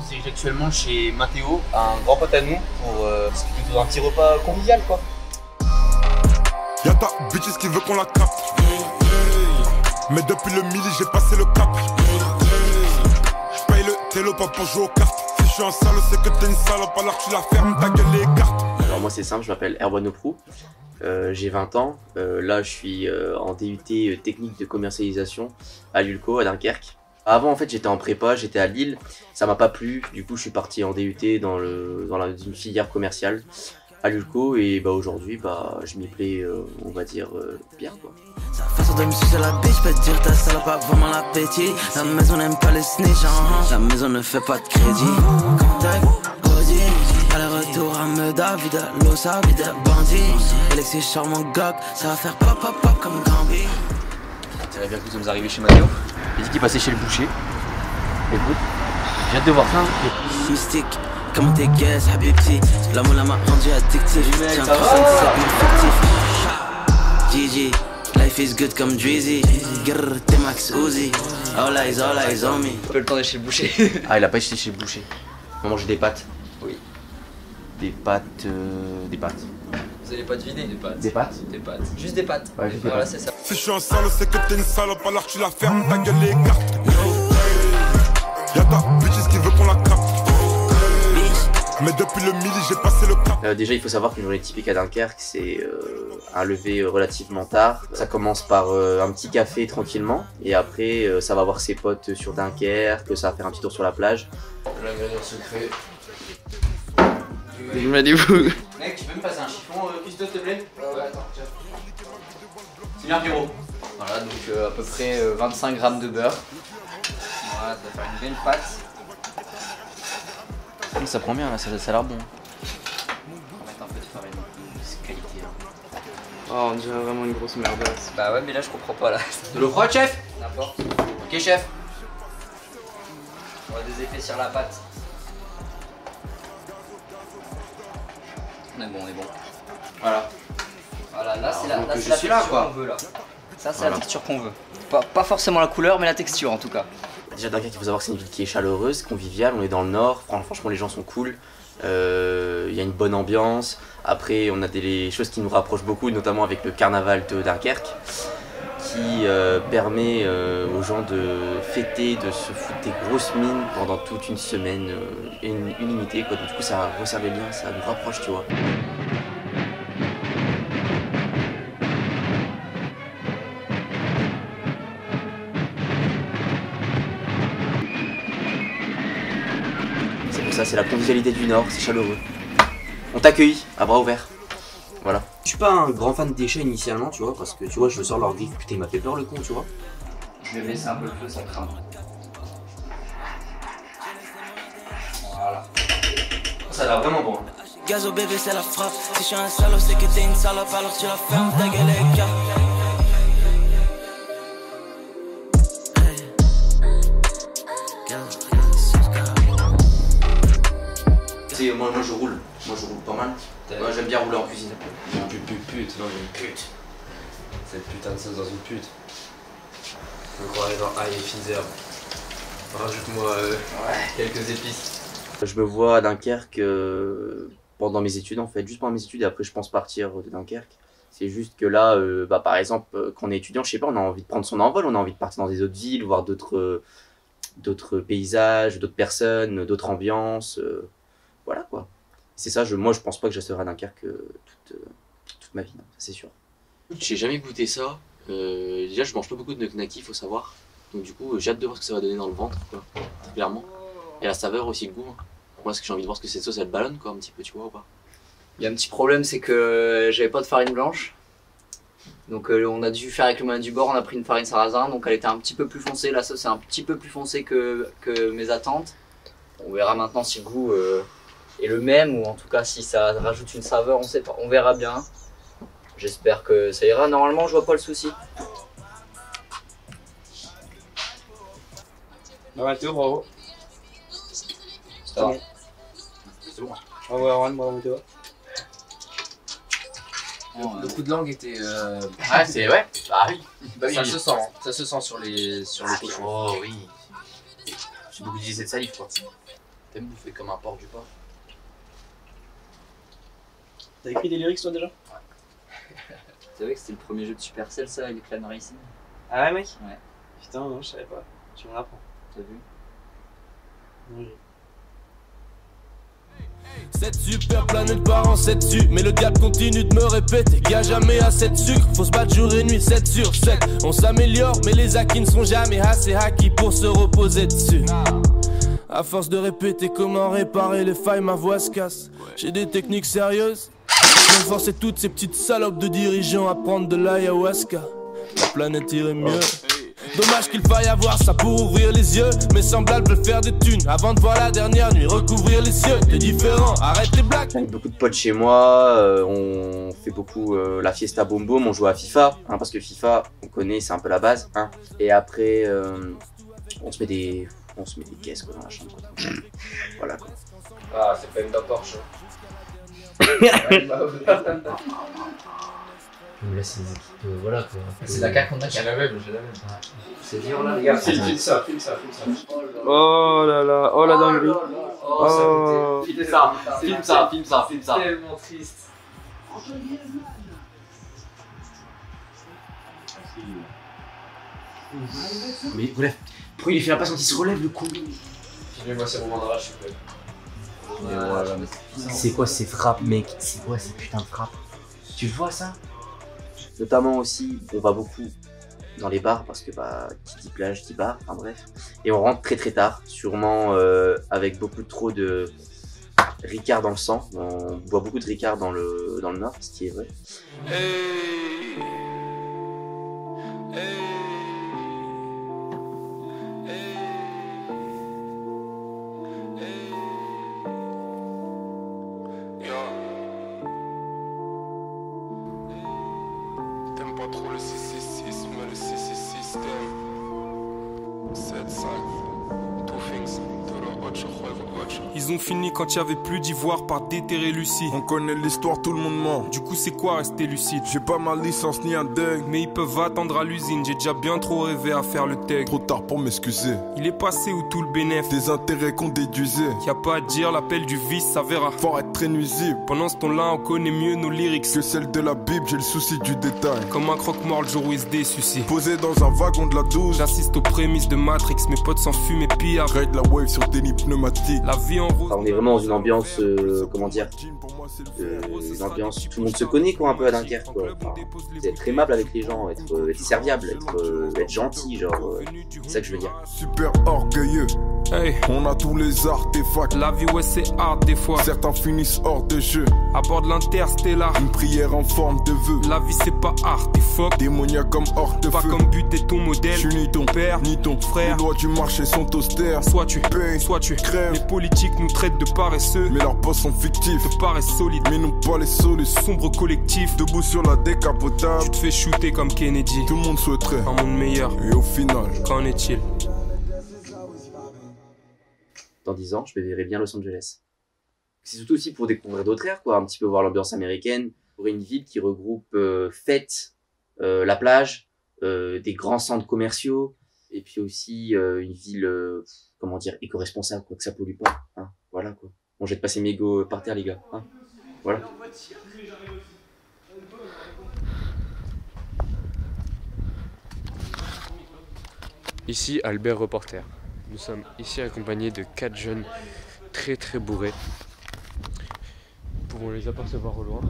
c'est que actuellement chez Mathéo, un grand pote à nous, pour discuter d'un petit repas convivial quoi. Y'a ta bitch qui veut qu'on la capte. Mais depuis le midi j'ai passé le cap. J'paye le télo pas pour jouer aux cartes. Si je suis un sale c'est que t'es une salope alors tu la fermes ta gueule les cartes. Alors moi c'est simple, je m'appelle Erwan Oprou, j'ai 20 ans, là je suis en DUT technique de commercialisation à l'ULCO à Dunkerque. Avant en fait j'étais en prépa, j'étais à Lille, ça m'a pas plu, du coup je suis parti en DUT dans une filière commerciale à l'ULCO et bah aujourd'hui bah je m'y plais on va dire bien quoi. Sa façon de me sucer la biche, peut dire ta salope a vraiment l'appétit. La maison n'aime pas les snitch, la maison ne fait pas de crédit. Contact, Audi, aller-retour à Meda, vide l'osa, vide bandit. Alexis charmant gog, ça va faire pop pop pop comme Gambi. On dirait bien que nous sommes arrivés chez Mathéo. Il dit qu'il passait chez le boucher. Écoute, j'ai hâte de voir ça. Mystique, comment t'es guess, Habibti. L'amour là m'a rendu addictif. J'ai un 67 000 fictif. GG, life is good comme Drizzy. Grrr, t'es Max Uzi. All eyes on me. Un peu le temps d'aller chez le boucher. Ah il a pas été chez le boucher. On mange des pâtes. Oui. Des pâtes. Des pâtes. Vous allez pas deviner des pâtes. Des pâtes. Des pâtes. Juste des pâtes. Ouais, juste des voilà pâtes. c'est ça. Si je suis un sale c'est que t'es une salope alors tu la fermes ta gueule les cartes. Y'a ta bitch qui veut qu'on la capte. Mais depuis le midi j'ai passé le cap. Déjà il faut savoir qu'une journée typique à Dunkerque c'est un lever relativement tard. Ça commence par un petit café tranquillement et après ça va voir ses potes sur Dunkerque, ça va faire un petit tour sur la plage. L'ingrédient secret. Je me dis vous. Mec, tu peux me passer un chiffon Christophe s'il te plaît? Ouais, attends, tiens. C'est bien Pierrot. Voilà, donc à peu près 25 grammes de beurre. Voilà, ça va faire une belle pâte. Ça prend bien là, ça a l'air bon. On va mettre un peu de farine. C'est qualité. Hein. Oh, on dirait vraiment une grosse merdasse. Bah ouais, mais là je comprends pas là. De l'eau froide, chef? N'importe. Ok, chef. On va des effets sur la pâte. On est bon. Voilà. Voilà, là c'est la texture qu'on veut là. Ça c'est la texture qu'on veut. Pas forcément la couleur, mais la texture en tout cas. Déjà Dunkerque, il faut savoir que c'est une ville qui est chaleureuse, conviviale, on est dans le nord, franchement les gens sont cool, il y a une bonne ambiance. Après on a des choses qui nous rapprochent beaucoup, notamment avec le carnaval de Dunkerque, qui permet aux gens de fêter, de se foutre des grosses mines pendant toute une semaine illimitée quoi. Donc, du coup ça resserre les liens, ça nous rapproche tu vois. Ça c'est la convivialité du Nord, c'est chaleureux. On t'accueille à bras ouverts. Voilà. Je suis pas un grand fan des chats initialement, tu vois, parce que tu vois, je sors leur griffe, putain il m'a fait peur le con, tu vois. Je vais laisser un peu le feu sans craindre. Voilà. Ça a l'air vraiment bon. Gazo bébé c'est la frappe. Si je suis un salaud c'est que t'es une salope alors tu la fermes ta gueule les cartes. Moi je roule pas mal. Moi j'aime bien rouler en cuisine. Pute, non une pute. Cette putain de sauce dans une pute. Je me croirais dans Aïe et Finzer. Rajoute-moi quelques épices. Je me vois à Dunkerque pendant mes études en fait, juste pendant mes études et après je pense partir de Dunkerque. C'est juste que là, bah, par exemple, quand on est étudiant, je sais pas, on a envie de prendre son envol, on a envie de partir dans des autres villes, voir d'autres paysages, d'autres personnes, d'autres ambiances. Voilà quoi. C'est ça, moi je pense pas que je resterai à Dunkerque toute ma vie, ça c'est sûr. J'ai jamais goûté ça. Déjà je mange pas beaucoup de knacky, faut savoir. Donc du coup j'ai hâte de voir ce que ça va donner dans le ventre quoi, très clairement. Et la saveur aussi, le goût. Moi parce que j'ai envie de voir ce que cette sauce elle ballonne quoi un petit peu, tu vois ou pas. Il y a un petit problème, c'est que j'avais pas de farine blanche. Donc on a dû faire avec le moyen du bord, on a pris une farine sarrasin, donc elle était un petit peu plus foncée. La sauce est un petit peu plus foncée que mes attentes. On verra maintenant si le goût est le même ou en tout cas si ça rajoute une saveur, on sait pas, on verra bien. J'espère que ça ira, normalement je vois pas le souci. Bah Mathéo, bravo. Ça va. C'est bon. Bravo Erwan, bravo Mathéo. Le coup de langue était. Ouais, c'est ouais. Bah oui. Ça se sent, hein. Ça se sent sur les cochons. Oh oui. J'ai beaucoup utilisé de salive quoi. T'aimes bouffer comme un porc du port. T'as écrit des lyrics toi déjà? Tu savais que c'était le premier jeu de Supercell, ça, avec Clan Racing? Ah ouais, mec? Ouais. Putain, non, je savais pas. Tu m'en apprends. T'as vu? Oui. Cette super planète part en 7 dessus. Mais le diable continue de me répéter qu'il n'y a jamais assez de sucre. Faut se battre jour et nuit, 7 sur 7. On s'améliore, mais les acquis ne sont jamais assez acquis pour se reposer dessus. À force de répéter comment réparer les failles, ma voix se casse. J'ai des techniques sérieuses. Je forcer toutes ces petites salopes de dirigeants à prendre de l'ayahuasca. La planète irait mieux. Dommage qu'il faille avoir ça pour ouvrir les yeux. Mes semblables veulent faire des thunes avant de voir la dernière nuit recouvrir les cieux. T'es différent, arrête les blagues. Avec beaucoup de potes chez moi, on fait beaucoup la fiesta boom boom, on joue à FIFA, hein, parce que FIFA, on connaît, c'est un peu la base. Hein. Et après, on se met des caisses quoi, dans la chambre. Quoi. Voilà quoi. Ah, c'est pas une Porsche. Là, c'est des équipes, voilà quoi. C'est la carte qu'on a. J'ai la même, j'ai la même. C'est dur là. Regarde, filme ça, filme ça, filme ça. Oh là là, oh la dinguerie. Oh, ça Oh. goûtait. Filme ça, filme ça, filme ça. Tellement triste. Mais bref, pourquoi il fait la passe quand il se relève le con? Filmez-moi ces moments de rage, s'il vous plaît. C'est quoi ces frappes, mec? C'est quoi ces putains de frappes? Tu vois ça? Notamment aussi, on va beaucoup dans les bars parce que bah qui dit plage dit bar, enfin bref. Et on rentre très très tard, sûrement avec beaucoup trop de Ricard dans le sang. On boit beaucoup de Ricard dans le nord, ce qui est vrai. T'aimes pas trop le 666, mais le 666 système. 7-5, two things, todo 8, juego 8. Ils ont fini quand il y avait plus d'ivoire par déterrer Lucie. On connaît l'histoire, tout le monde ment. Du coup c'est quoi rester lucide? J'ai pas ma licence ni un dingue. Mais ils peuvent attendre à l'usine, j'ai déjà bien trop rêvé à faire le tech. Trop tard pour m'excuser. Il est passé où tout le bénéf. Des intérêts qu'on déduisait. Y a pas à dire, l'appel du vice ça verra. Fort être très nuisible. Pendant ce temps-là on connaît mieux nos lyrics Que celle de la Bible, j'ai le souci du détail. Comme un croque-mort le jour où il se désucie. Posé dans un wagon de la 12. J'assiste aux prémices de Matrix, mes potes s'enfument et pillent. Raid la wave sur déni pneumatique. La vie en rose. Enfin, on est vraiment dans une ambiance, comment dire, une ambiance, tout le monde se connaît quoi un peu à Dunkerque quoi. Enfin, être aimable avec les gens, être serviable, être gentil, genre, c'est ça que je veux dire. Super orgueilleux. Hey, On a tous les artefacts. la vie ouais c'est hard des fois. Certains finissent hors de jeu. À bord de l'interstellar. Une prière en forme de vœu. La vie c'est pas art, t'es fuck. Démoniaque comme hors de Pas feu. comme but et ton modèle. Je suis ni ton père, ni ton frère. Les lois du marché sont austères. Soit tu Paye, soit tu crève. Les politiques nous traitent de paresseux. Mais leurs boss sont fictifs. De paresse solide. Mais nous pas les solutions. Sombre collectif. Debout sur la décapotable. Tu te fais shooter comme Kennedy. Tout le monde souhaiterait. Un monde meilleur. Et au final, Qu'en est-il? Dans 10 ans, je me verrai bien Los Angeles. C'est surtout aussi pour découvrir d'autres airs, quoi, un petit peu voir l'ambiance américaine, pour une ville qui regroupe fêtes, la plage, des grands centres commerciaux, et puis aussi une ville, comment dire, éco-responsable, quoi, que ça pollue pas. Hein, voilà quoi. Bon, je vais te passer mes go par terre, les gars. Hein, voilà. Ici Albert Reporter. Nous sommes ici accompagnés de 4 jeunes très très bourrés. Nous pouvons les apercevoir au loin.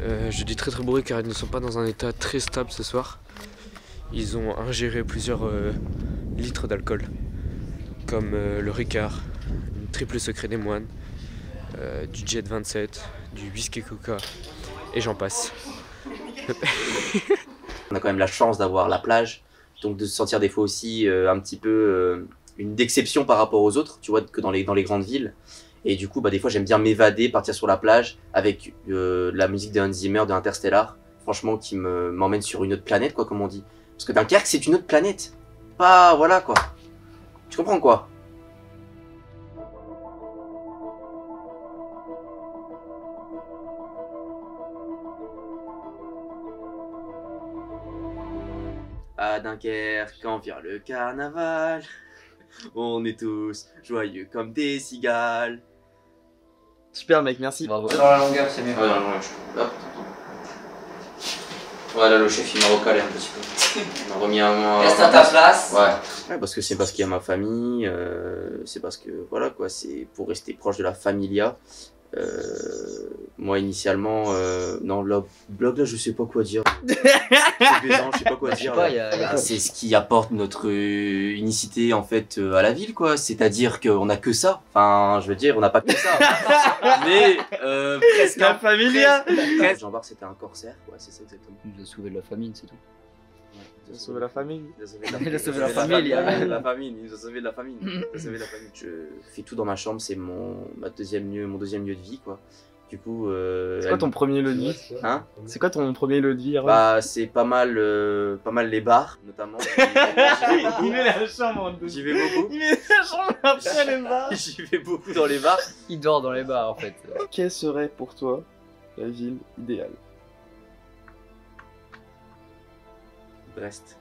Je dis très très bourrés car ils ne sont pas dans un état très stable ce soir. Ils ont ingéré plusieurs litres d'alcool, comme le Ricard, une triple secret des moines, du Jet 27, du whisky coca et j'en passe. On a quand même la chance d'avoir la plage, donc de se sentir des fois aussi un petit peu une d'exception par rapport aux autres, tu vois, que dans les grandes villes. Et du coup, bah, des fois, j'aime bien m'évader, partir sur la plage avec la musique de Hans Zimmer, de Interstellar, franchement, qui m'emmène sur une autre planète, quoi, comme on dit. Parce que Dunkerque, c'est une autre planète. Pas, voilà, quoi. Tu comprends, quoi? À Dunkerque, quand vient le carnaval. On est tous joyeux comme des cigales. Super mec, merci. Bravo. Dans la longueur, c'est mieux. Ouais, hop. Voilà, le chef il m'a recalé un petit peu. Il m'a remis un. Reste à ta place. Ouais, parce que c'est parce qu'il y a ma famille, c'est parce que voilà quoi, c'est pour rester proche de la familia. Moi initialement, non, le blog là je sais pas quoi dire. Je sais pas quoi dire. C'est ce qui apporte notre unicité en fait à la ville quoi. C'est-à-dire qu'on a que ça. Enfin, je veux dire, on n'a pas que ça. Mais presque. La familia. Jean-Bart c'était un corsaire, ouais, c'est ça exactement. Il nous a sauvé de la famine, c'est tout. Il a sauvé la famille. Il a sauvé la famille. La famine, il nous a sauvé de la famine. Je fais tout dans ma chambre, c'est mon deuxième lieu de vie quoi. Du coup, c'est quoi ton premier lieu de vie? Hein? C'est quoi ton premier lieu de vie? Bah c'est pas mal les bars notamment. Il met la chambre. J'y vais beaucoup. Il met la chambre après les bars. J'y vais beaucoup dans les bars. Il dort dans les bars en fait. Quelle serait pour toi la ville idéale? Brest.